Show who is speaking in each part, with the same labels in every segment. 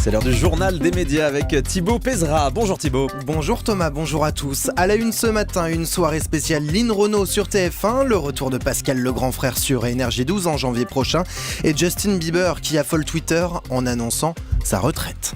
Speaker 1: C'est l'heure du journal des médias avec Thibaut Pézra. Bonjour Thibaut.
Speaker 2: Bonjour Thomas, bonjour à tous. À la une ce matin, une soirée spéciale Lynn Renaud sur TF1, le retour de Pascal le grand frère sur Énergie 12 en janvier prochain et Justin Bieber qui affole Twitter en annonçant sa retraite.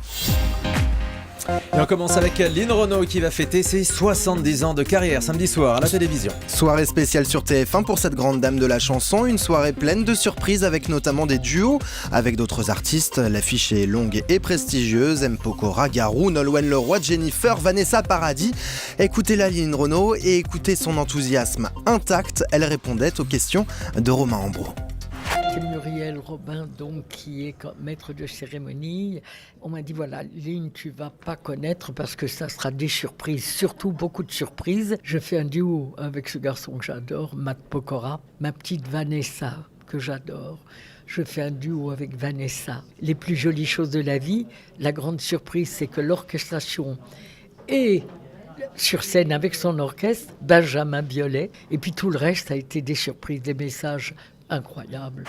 Speaker 1: Et on commence avec Lynn Renaud qui va fêter ses 70 ans de carrière samedi soir à la télévision.
Speaker 2: Soirée spéciale sur TF1 pour cette grande dame de la chanson, une soirée pleine de surprises avec notamment des duos avec d'autres artistes. L'affiche est longue et prestigieuse, M. Pokora, Garou, Nolwenn Leroy, Jennifer, Vanessa Paradis. Écoutez-la Lynn Renaud et écoutez son enthousiasme intact. Elle répondait aux questions de Romain Ambro.
Speaker 3: C'est Muriel Robin, donc, qui est maître de cérémonie. On m'a dit, voilà, Lynn, tu vas pas connaître parce que ça sera des surprises, surtout beaucoup de surprises. Je fais un duo avec ce garçon que j'adore, Matt Pokora, ma petite Vanessa, que j'adore. Je fais un duo avec Vanessa. Les plus jolies choses de la vie, la grande surprise, c'est que l'orchestration est sur scène avec son orchestre, Benjamin Biolay, et puis tout le reste a été des surprises, des messages incroyable.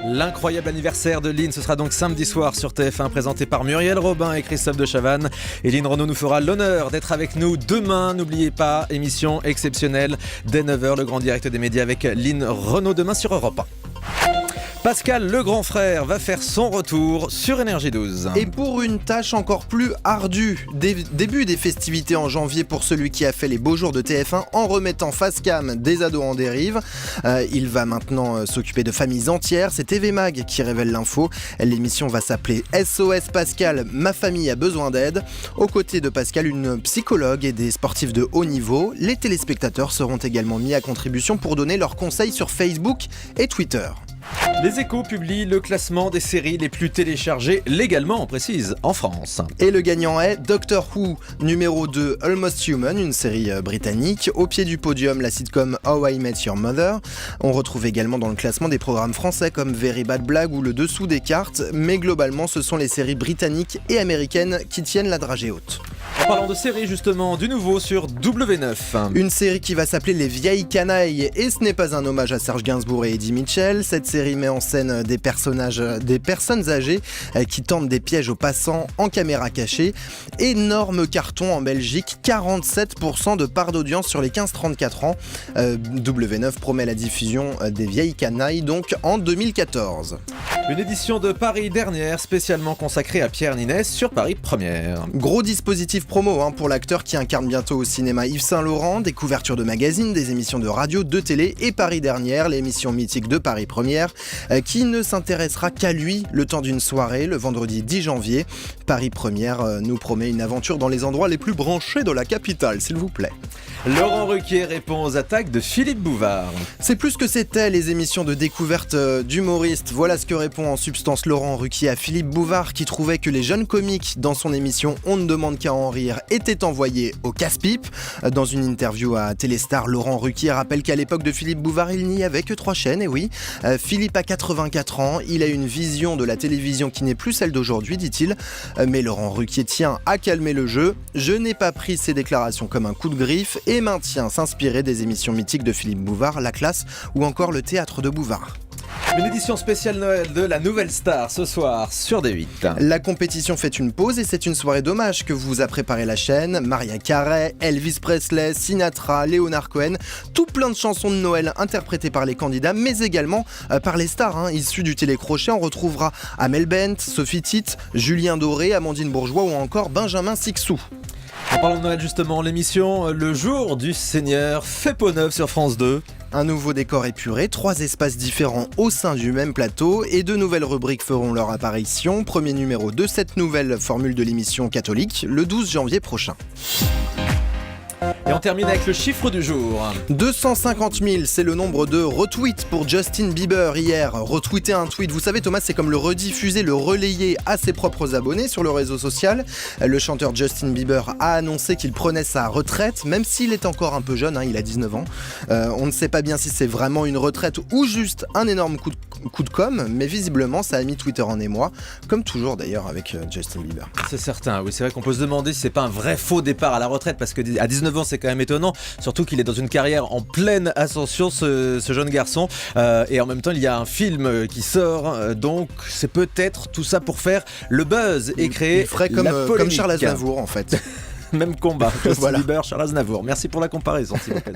Speaker 1: L'incroyable anniversaire de Lynn, ce sera donc samedi soir sur TF1, présenté par Muriel Robin et Christophe de Chavannes. Et Lynn Renaud nous fera l'honneur d'être avec nous demain. N'oubliez pas, émission exceptionnelle dès 9h, le grand direct des médias avec Lynn Renaud demain sur Europe 1. Pascal le grand frère va faire son retour sur Énergie 12.
Speaker 2: Et pour une tâche encore plus ardue, début des festivités en janvier pour celui qui a fait les beaux jours de TF1 en remettant face cam des ados en dérive. Il va maintenant s'occuper de familles entières. C'est TV Mag qui révèle l'info. L'émission va s'appeler SOS Pascal, ma famille a besoin d'aide. Aux côtés de Pascal, une psychologue et des sportifs de haut niveau. Les téléspectateurs seront également mis à contribution pour donner leurs conseils sur Facebook et Twitter.
Speaker 1: Les Échos publient le classement des séries les plus téléchargées légalement, on précise, en France.
Speaker 2: Et le gagnant est Doctor Who, numéro 2, Almost Human, une série britannique. Au pied du podium, la sitcom How I Met Your Mother. On retrouve également dans le classement des programmes français comme Very Bad Blague ou Le Dessous des cartes. Mais globalement, ce sont les séries britanniques et américaines qui tiennent la dragée haute.
Speaker 1: En parlant de séries justement, du nouveau sur W9.
Speaker 2: Une série qui va s'appeler Les Vieilles Canailles, et ce n'est pas un hommage à Serge Gainsbourg et Eddie Mitchell. Cette série met en scène des personnes âgées qui tentent des pièges aux passants en caméra cachée. Énorme carton en Belgique, 47% de part d'audience sur les 15-34 ans. W9 promet la diffusion des Vieilles Canailles donc en 2014.
Speaker 1: Une édition de Paris dernière spécialement consacrée à Pierre Ninès sur Paris Première.
Speaker 2: Gros dispositif promo pour l'acteur qui incarne bientôt au cinéma Yves Saint Laurent, des couvertures de magazines, des émissions de radio, de télé et Paris dernière, l'émission mythique de Paris Première, qui ne s'intéressera qu'à lui le temps d'une soirée, le vendredi 10 janvier. Paris Première nous promet une aventure dans les endroits les plus branchés de la capitale, s'il vous plaît.
Speaker 1: Laurent Ruquier répond aux attaques de Philippe Bouvard.
Speaker 2: C'est plus que c'était les émissions de découverte d'humoristes. Voilà ce que répond en substance Laurent Ruquier à Philippe Bouvard qui trouvait que les jeunes comiques dans son émission On ne demande qu'à en rire étaient envoyés au casse-pipe. Dans une interview à Téléstar, Laurent Ruquier rappelle qu'à l'époque de Philippe Bouvard, il n'y avait que 3 chaînes. Et oui, Philippe a 84 ans, il a une vision de la télévision qui n'est plus celle d'aujourd'hui, dit-il. Mais Laurent Ruquier tient à calmer le jeu. Je n'ai pas pris ses déclarations comme un coup de griffe et maintient s'inspirer des émissions mythiques de Philippe Bouvard, La Classe ou encore le Théâtre de Bouvard.
Speaker 1: Une édition spéciale Noël de la Nouvelle Star ce soir sur D8.
Speaker 2: La compétition fait une pause et c'est une soirée d'hommage que vous a préparé la chaîne. Mariah Carey, Elvis Presley, Sinatra, Leonard Cohen, tout plein de chansons de Noël interprétées par les candidats mais également par les stars issues du télécrochet. On retrouvera Amel Bent, Sophie Tite, Julien Doré, Amandine Bourgeois ou encore Benjamin Sixou.
Speaker 1: En parlant de Noël justement, l'émission Le Jour du Seigneur fait peau neuve sur France 2.
Speaker 2: Un nouveau décor épuré, 3 espaces différents au sein du même plateau et 2 nouvelles rubriques feront leur apparition. Premier numéro de cette nouvelle formule de l'émission catholique, le 12 janvier prochain.
Speaker 1: Et on termine avec le chiffre du jour.
Speaker 2: 250 000, c'est le nombre de retweets pour Justin Bieber hier. Retweeter un tweet, vous savez Thomas, c'est comme le rediffuser, le relayer à ses propres abonnés sur le réseau social. Le chanteur Justin Bieber a annoncé qu'il prenait sa retraite, même s'il est encore un peu jeune, il a 19 ans. On ne sait pas bien si c'est vraiment une retraite ou juste un énorme coup de com', mais visiblement ça a mis Twitter en émoi, comme toujours d'ailleurs avec Justin Bieber.
Speaker 1: C'est certain, oui, c'est vrai qu'on peut se demander si c'est pas un vrai faux départ à la retraite, parce que à 19 ans c'est quand même étonnant, surtout qu'il est dans une carrière en pleine ascension, ce jeune garçon, et en même temps il y a un film qui sort, donc c'est peut-être tout ça pour faire le buzz et créer
Speaker 2: Il ferait
Speaker 1: la
Speaker 2: comme
Speaker 1: polémique.
Speaker 2: Charles Aznavour en fait.
Speaker 1: Même combat, Justin
Speaker 2: Voilà.
Speaker 1: Bieber, Charles Aznavour. Merci pour la comparaison, s'il vous plaît.